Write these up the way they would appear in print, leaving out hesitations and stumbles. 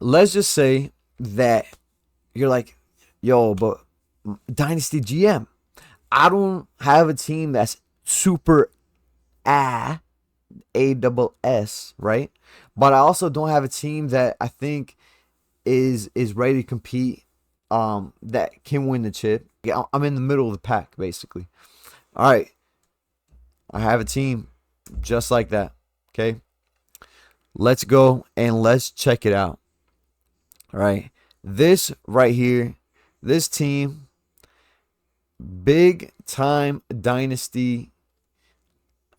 let's just say that you're like, yo, but Dynasty GM, I don't have a team that's super double S, right? But I also don't have a team that I think is ready to compete, that can win the chip. Yeah, I'm in the middle of the pack basically. All right, I have a team just like that. Okay, let's go and let's check it out. All right, this right here, this team, big time dynasty.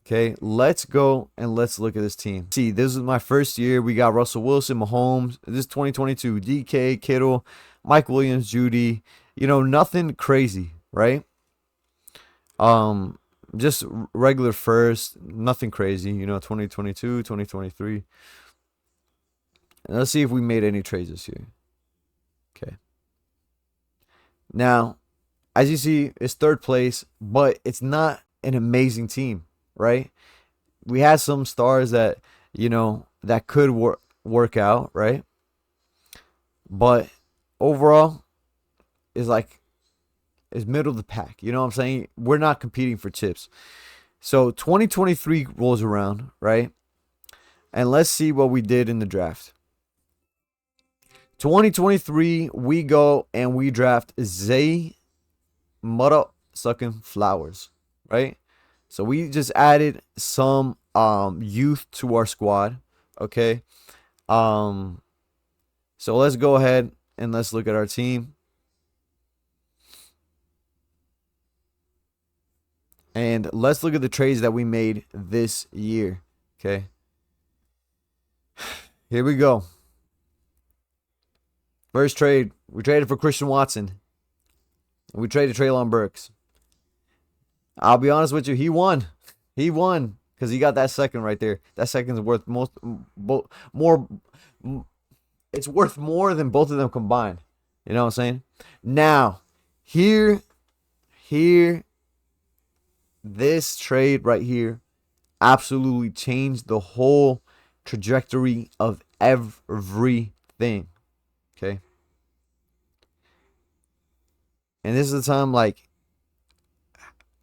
Okay, let's go and let's look at this team. See, this is my first year. We got Russell Wilson, Mahomes. This is 2022. DK, Kittle, Mike Williams, Judy. Nothing crazy, right? Just regular first, nothing crazy. 2022, 2023. And let's see if we made any trades this year. Okay. Now, as you see, it's third place, but it's not an amazing team, right? We had some stars that, that could work out, right? But overall, it's middle of the pack. You know what I'm saying? We're not competing for chips. So 2023 rolls around, right? And let's see what we did in the draft. 2023, we go and we draft Zay Mudda Sucking Flowers, right? So we just added some youth to our squad, okay? So let's go ahead and let's look at our team. And let's look at the trades that we made this year, okay? Here we go. First trade, we traded for Christian Watson. We traded Treylon Burks. I'll be honest with you, he won. He won because he got that second right there. That second's worth more. It's worth more than both of them combined. You know what I'm saying? Now, here, this trade right here absolutely changed the whole trajectory of everything. Okay. And this is the time,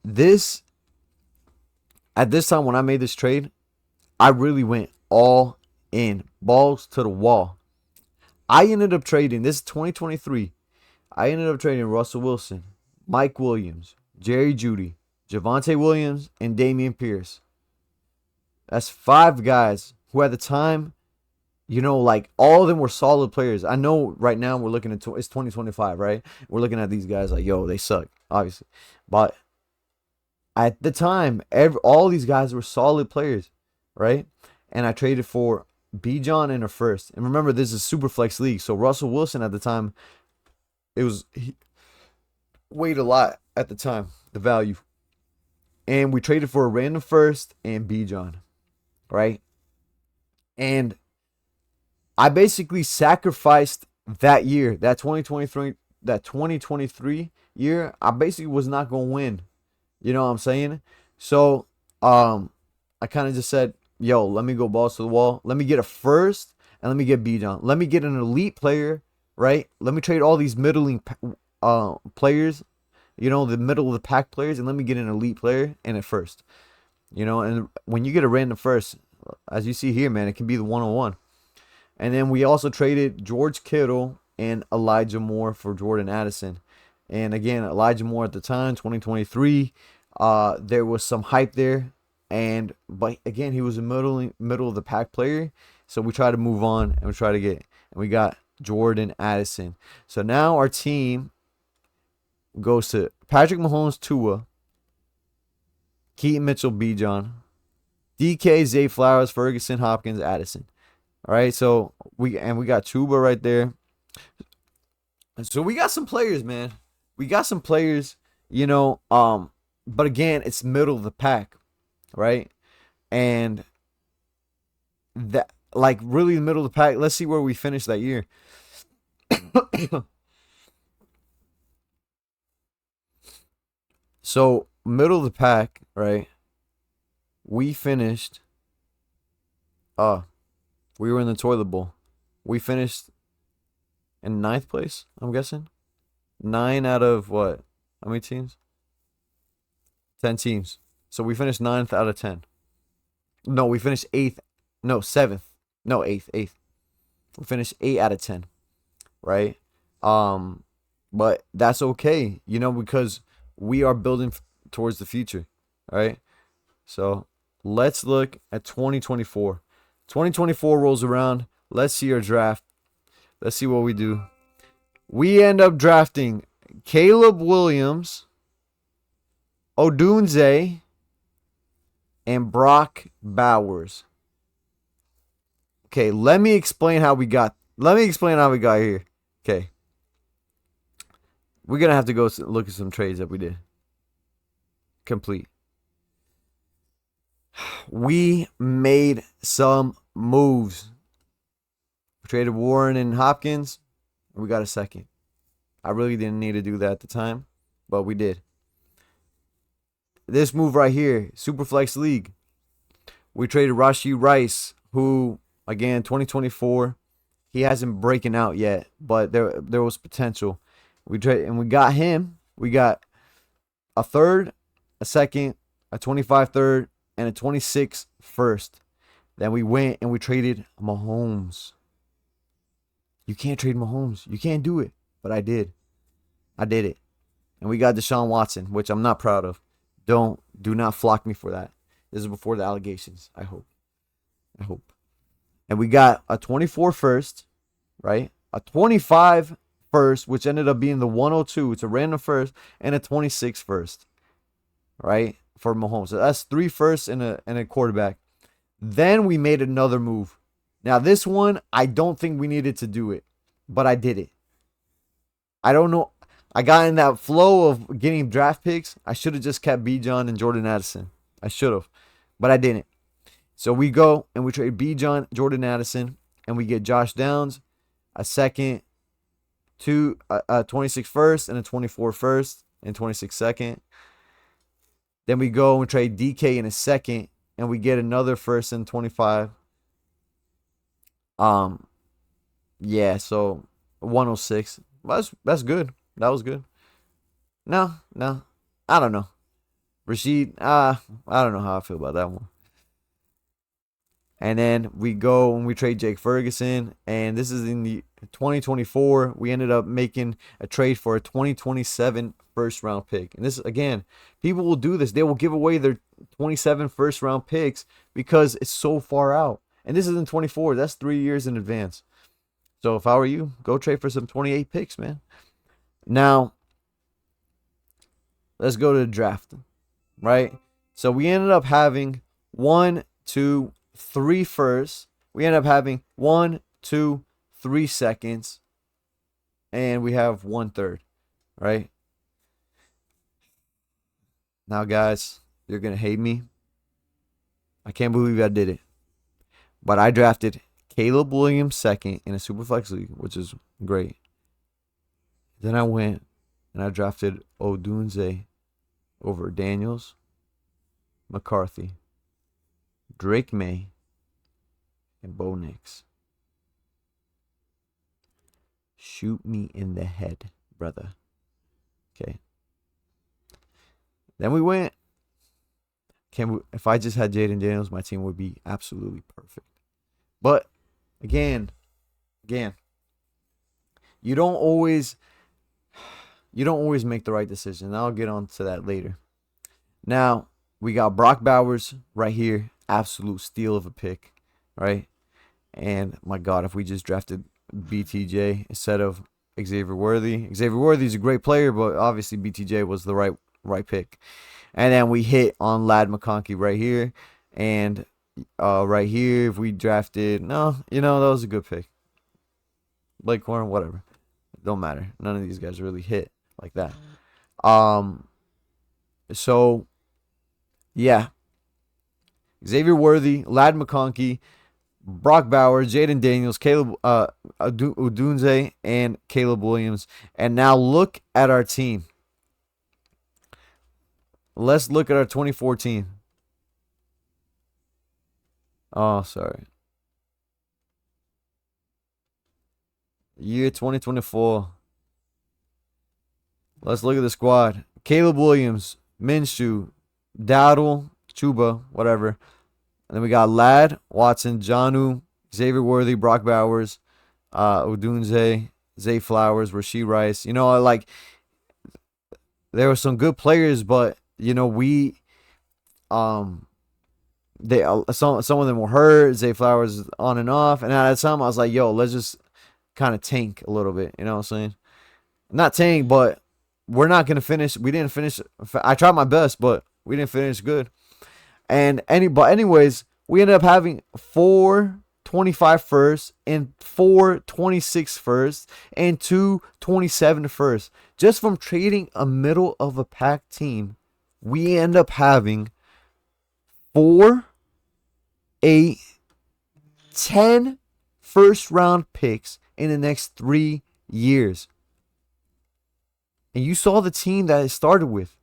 this, at this time when I made this trade, I really went all in, balls to the wall. I ended up trading, this is 2023, I ended up trading Russell Wilson, Mike Williams, Jerry Jeudy, Javonte Williams, and Dameon Pierce. That's 5 guys who at the time, all of them were solid players. I know right now we're looking at, it's 2025, right? We're looking at these guys like, yo, they suck, obviously. But at the time, all these guys were solid players, right? And I traded for Bijan in a first. And remember, this is super flex league. So Russell Wilson at the time, he weighed a lot at the time, the value. And we traded for a random first and Bijan, right? And I basically sacrificed that year, that 2023 year. I basically was not going to win. You know what I'm saying? So, I kind of just said, yo, let me go balls to the wall. Let me get a first and let me get Bijan. Let me get an elite player, right? Let me trade all these middling players, the middle of the pack players, and let me get an elite player and a first. And when you get a random first, as you see here, man, it can be the 101. And then we also traded George Kittle and Elijah Moore for Jordan Addison. And again, Elijah Moore at the time, 2023, there was some hype there. But again, he was a middle of the pack player. So we tried to move on and we got Jordan Addison. So now our team goes to Patrick Mahomes, Tua, Keaton Mitchell, Bijan, DK, Zay Flowers, Ferguson, Hopkins, Addison. All right, so we got Chuba right there. So we got some players, man. We got some players, but again, it's middle of the pack, right? And that, really the middle of the pack. Let's see where we finished that year. So middle of the pack, right? We finished. We were in the toilet bowl. We finished in ninth place, I'm guessing. 9 out of what? How many teams? 10 teams. So we finished ninth out of 10. No, we finished eighth. No, seventh. No, eighth. We finished 8 out of 10, right? But that's okay, because we are building towards the future, right? So let's look at 2024. 2024 rolls around. Let's see our draft. Let's see what we do. We end up drafting Caleb Williams, Odunze, and Brock Bowers. Okay, let me explain how we got here. Okay. We're going to have to go look at some trades that we did. Complete. We made some moves. We traded Warren and Hopkins. We got a second. I really didn't need to do that at the time, but we did. This move right here, Superflex League. We traded Rashee Rice, who, again, 2024, he hasn't breaking out yet, but there was potential. We got him. We got a third, a second, a 25 third, and a 26 first. Then we went and we traded Mahomes. You can't trade Mahomes. You can't do it. But I did. I did it. And we got Deshaun Watson, which I'm not proud of. Do not flock me for that. This is before the allegations, I hope. And we got a 24 first, right? A 25 first, which ended up being the 102. It's a random first, and a 26 first, right? For Mahomes. So that's 3 firsts and a quarterback. Then we made another move. Now, this one, I don't think we needed to do it, but I did it. I don't know. I got in that flow of getting draft picks. I should have just kept Bijan and Jordan Addison. I should have, but I didn't. So we go and we trade Bijan, Jordan Addison, and we get Josh Downs, a second, a 26 first, and a 24 first, and 26 second. Then we go and trade DK in a second, and we get another first and 25. Yeah, so 106. That's good. That was good. No, I don't know. Rashid, I don't know how I feel about that one. And then we go and we trade Jake Ferguson, and this is in the 2024. We ended up making a trade for a 2027 first round pick. And this, again, people will do this. They will give away their 27 first round picks because it's so far out. And this is in 24. That's 3 years in advance. So if I were you, go trade for some 28 picks, man. Now, let's go to the draft, right? So we ended up having 1, 2, 3 firsts. We ended up having 1, 2, 3 seconds. And we have 1 third, right? Now, guys, you're going to hate me. I can't believe I did it. But I drafted Caleb Williams second in a Superflex League, which is great. Then I went and I drafted Odunze over Daniels, McCarthy, Drake May, and Bo Nix. Shoot me in the head, brother. Okay. Then we went. If I just had Jaden Daniels, my team would be absolutely perfect. But again, you don't always make the right decision. I'll get on to that later. Now, we got Brock Bowers right here. Absolute steal of a pick, right? And my God, if we just drafted BTJ instead of Xavier Worthy. Xavier Worthy is a great player, but obviously BTJ was the right pick. And then we hit on Ladd McConkey right here. And right here, if we drafted, that was a good pick. Blake Corn, whatever. Don't matter. None of these guys really hit like that. So, yeah. Xavier Worthy, Ladd McConkey, Brock Bowers, Jaden Daniels, Caleb Odunze, and Caleb Williams. And now look at our team. Let's look at our 2014. Oh, sorry. Year 2024. Let's look at the squad. Caleb Williams, Minshew, Dowdle, Chuba, whatever. And then we got Ladd, Watson, Janu, Xavier Worthy, Brock Bowers, Odunze, Zay Flowers, Rasheed Rice. Like there were some good players, but we they some of them were hurt. Zay Flowers on and off, and at the time I was like, yo, let's just kind of tank a little bit. You know what I'm saying? Not tank, but we're not gonna finish. We didn't finish. I tried my best, but we didn't finish good. Anyways, we ended up having 425 first and 426 first and 227 first. Just from trading a middle of a pack team, we end up having 4, 8, 10 first round picks in the next 3 years. And you saw the team that it started with.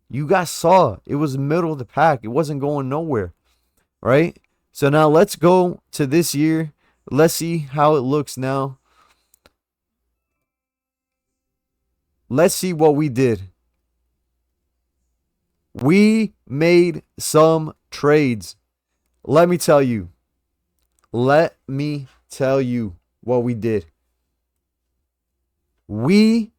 You guys saw it was the middle of the pack. It wasn't going nowhere, right? So now let's go to this year. Let's see how it looks now. Let's see what we did. We made some trades. Let me tell you. Let me tell you what we did. We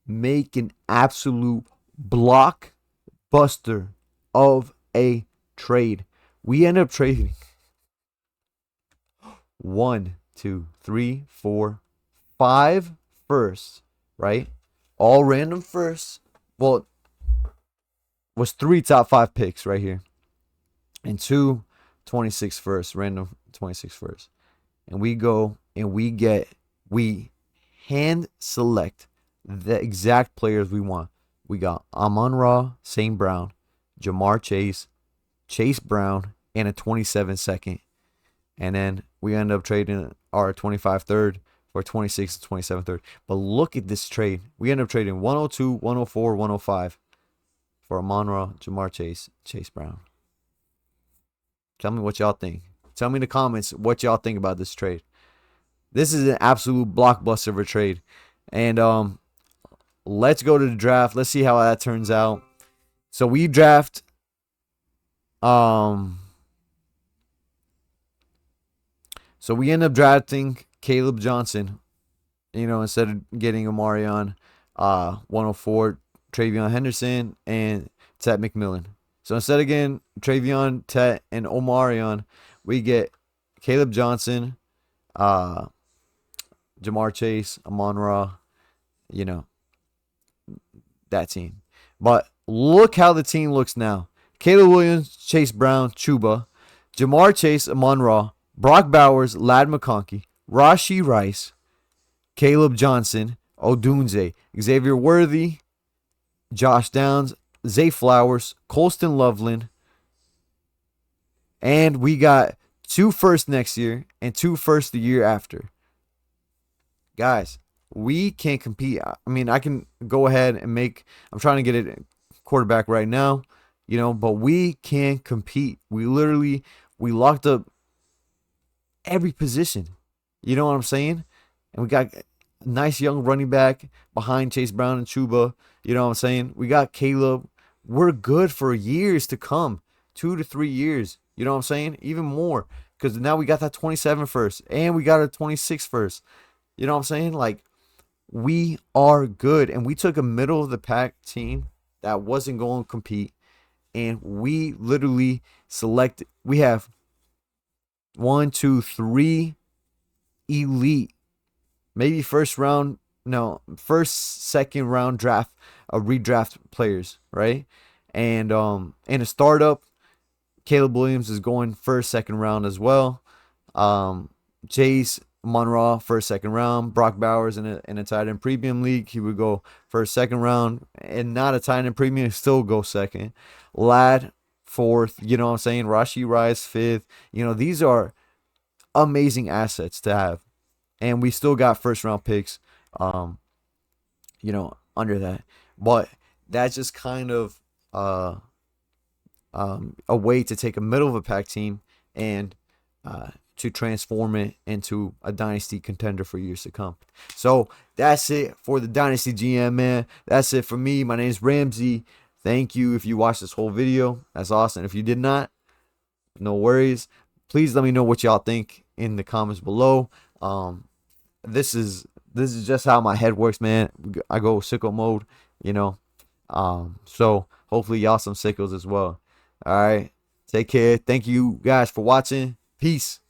make an absolute blockbuster of a trade. We end up trading 1, 2, 3, 4, 5 firsts, right? All random firsts. Well, was 3 top 5 picks right here. And 2 26 firsts, random 26 firsts. And we go and we hand select the exact players we want. We got Amon-Ra, St. Brown, Jamar Chase, Chase Brown, and a 27 second. And then we end up trading our 25 third for 26 and 27 third. But look at this trade. We end up trading 102, 104, 105 for Amon-Ra, Jamar Chase, Chase Brown. Tell me what y'all think. Tell me in the comments what y'all think about this trade. This is an absolute blockbuster of a trade. And let's go to the draft. Let's see how that turns out. So we draft so we end up drafting Caleb Johnson, instead of getting Omarion, 104, Travion Henderson, and Tet McMillan. So instead of getting Travion, Tet, and Omarion, we get Caleb Johnson, Jamar Chase, Amon-Ra, that team. But look how the team looks now. Caleb Williams, Chase Brown, Chuba, Jamar Chase, Amon-Ra, Brock Bowers, Ladd McConkey, Rasheed Rice, Caleb Johnson, Odunze, Xavier Worthy, Josh Downs, Zay Flowers, Colston Loveland, and we got 2 firsts next year and 2 firsts the year after. Guys, we can't compete. I mean, I can go ahead and I'm trying to get it quarterback right now, but we can't compete. We locked up every position. You know what I'm saying? And we got a nice young running back behind Chase Brown and Chuba. You know what I'm saying? We got Caleb. We're good for years to come. 2 to 3 years. You know what I'm saying? Even more. Because now we got that 27 first. And we got a 26 first. You know what I'm saying? Like, we are good. And we took a middle of the pack team that wasn't going to compete. And we literally selected. We have 1, 2, 3 elite. Maybe first, second round draft, redraft players, right? And in a startup, Caleb Williams is going first, second round as well. Chase Amon-Ra, first, second round. Brock Bowers in a tight end premium league, he would go first, second round, and not a tight end premium, still go second. Ladd, fourth. You know what I'm saying? Rasheed Rice, fifth. These are amazing assets to have. And we still got first round picks, under that. But that's just kind of a way to take a middle of a pack team and to transform it into a dynasty contender for years to come. So that's it for the Dynasty GM, man. That's it for me. My name is Ramsey. Thank you if you watched this whole video. That's awesome. If you did not, no worries. Please let me know what y'all think in the comments below. This is just how my head works, man. I go sicko mode, you know. So hopefully y'all some sickos as well. All right. Take care. Thank you guys for watching. Peace.